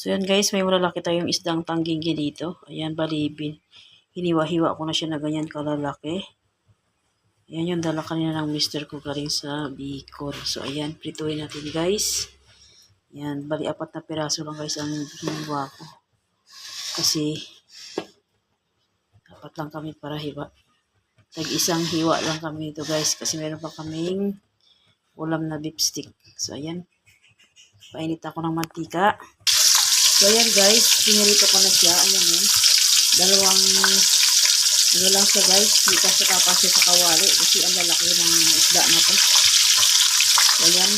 So yan guys, may malalaki tayong isdang tanggigi dito. Ayan, balibin. Hiniwa-hiwa ko na siya na ganyan kalalaki. Ayan yung dala kanina ng mister ko galing sa Bicol. So ayan, prituin natin guys. Ayan, bali 4 na piraso lang guys ang hiniwa ko. Kasi 4 lang kami para hiwa. Tag-isang hiwa lang kami dito guys. Kasi meron pa kaming ulam na beef stick. So ayan, painit ako ng mantika. So ayan guys, pinirito ko na siya. Ayan yun. Dalawang ano lang siya guys, hindi kasi kapasya sa kawali kasi ang lalaki ng isda na to. So ayan,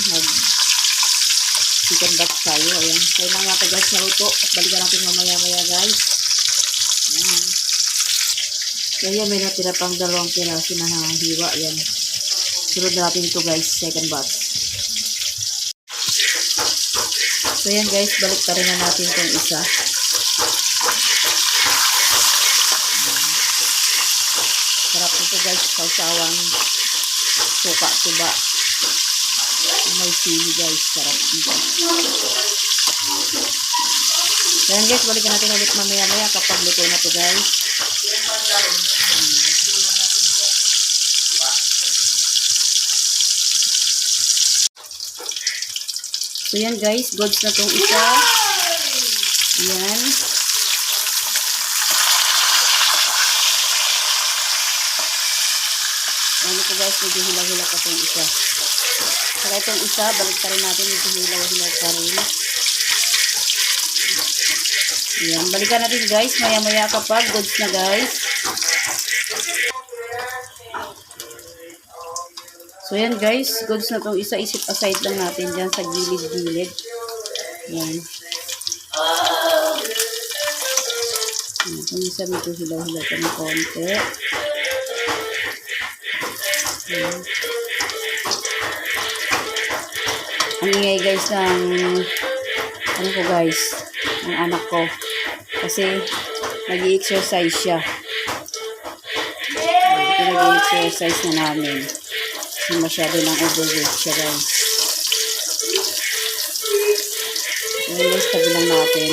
chicken back tayo. Ayan, tayo lang natin guys naluto at balikan natin mamaya guys. Ayan. So ayan, may natira pang 2 piraso na hiwa. Ayan, sunod natin ito guys, second batch. So ayan guys, balik pa rin na natin itong isa. Sarap nito guys, sausawang suka, tuba. May sili guys, sarap nito. So ayan guys, balikan natin ulit mamaya kapag luto na to guys. So yan guys, goods na tong isa. Yan. Ano ko guys, medyo hilaw-hilaw ko tong isa. Saka itong isa, balik pa rin natin, medyo hilaw-hilaw pa rin. Yan, balikan natin guys, maya-maya kapag goods na guys. So yan guys, goods na tong isa, isip aside lang natin dyan sa gilid-gilid. Yan. Itong isa medyo hilaw-hilaw pa ng konti. Yan. Ang ingay guys ng ano ko guys, ng anak ko. Kasi nag-i-exercise siya. Ito nag-i-exercise na namin. Kasi masyado ng overweight siya guys. Ayan guys, tabi lang natin.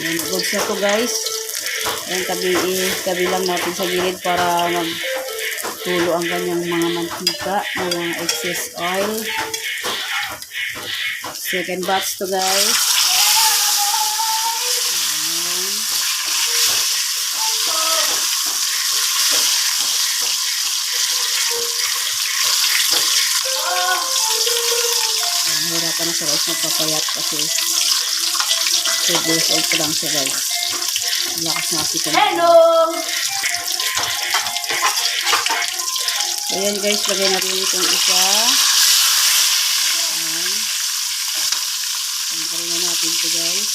Ayan, goods na to guys. Ayan, tabi lang natin sa gilid para magtulo ang kanyang mga mantika, mga excess oil. Second batch to guys. Hirapan na siya guys, magpapayat kasi 2 years old pa lang siya guys. Lakas na kasi kami. Hello! So yan guys, lagay natin itong isa. Ayan. Pagkarin na natin ito guys.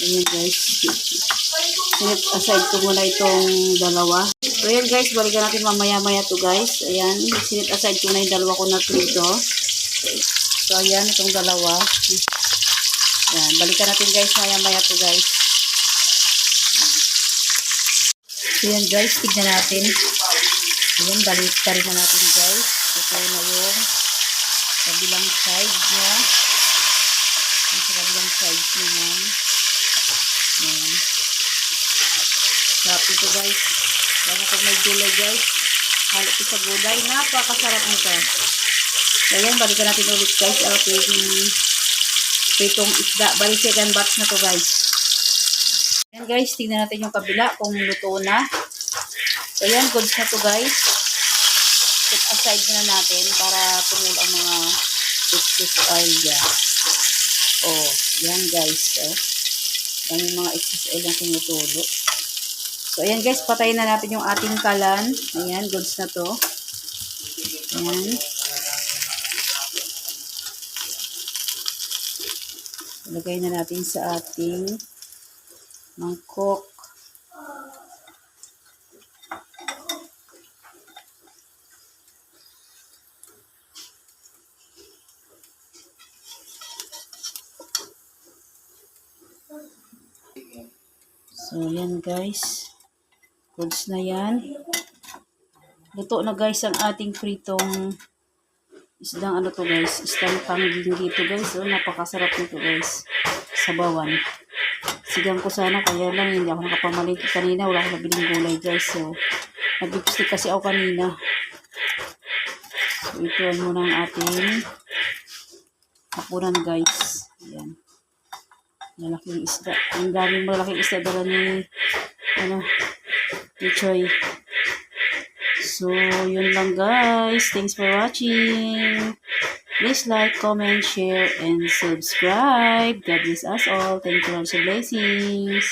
Ayan guys. Sinip aside ko muna itong dalawa. So ayan guys, balikan natin mamaya-maya to guys. Ayan, sinip aside ko na yung dalawa ko na dito. So ayan, itong dalawa. Ayan, balikan natin guys mamaya-maya to guys. So ayan guys, tignan natin. Ayan, balikan na natin guys. Ito na yung kabilang side niya. Yung sa kabilang side niya. Ayan. Sarap ito guys. Lalo kung may gulay guys. Halo ito sa gulay. Napakasarap nito. So ayan, balikan natin ulit guys. Ito yung pitong isda. Balik second batch na to guys. Ayan guys, tingnan natin yung kabila kung luto na. So ayan, goods na to guys. Set aside na natin para tumulo ang mga excess oil dyan. Oh, yan guys. Yan yung mga excess oil na tumutulo. So, ayan guys, patayin na natin yung ating kalan. Ayan, goods na to. Ayan. Ilagay na natin sa ating mangkok. So, yan guys. Goods na yan. Luto na guys ang ating pritong isdang ano to guys. Isdang pangginggi to guys. Oh, napakasarap nito guys. Sabawan. Sigang ko sana kaya lang hindi ako nakapamalingki kanina. Wala akong nabiling gulay guys. So, nag-lipstick kasi ako kanina. So, ito ay muna ang ating hapunan guys. Ayan. Malaking isda. Ang daming malaking isda dala ni ni Choy. So, yun lang guys. Thanks for watching. Please like, comment, share, and subscribe. God bless us all. Thank you for the blessings.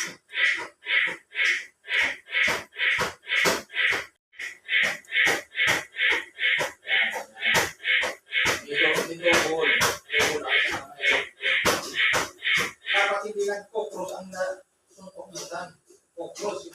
Dapat hindi lang kokros ang na kokros.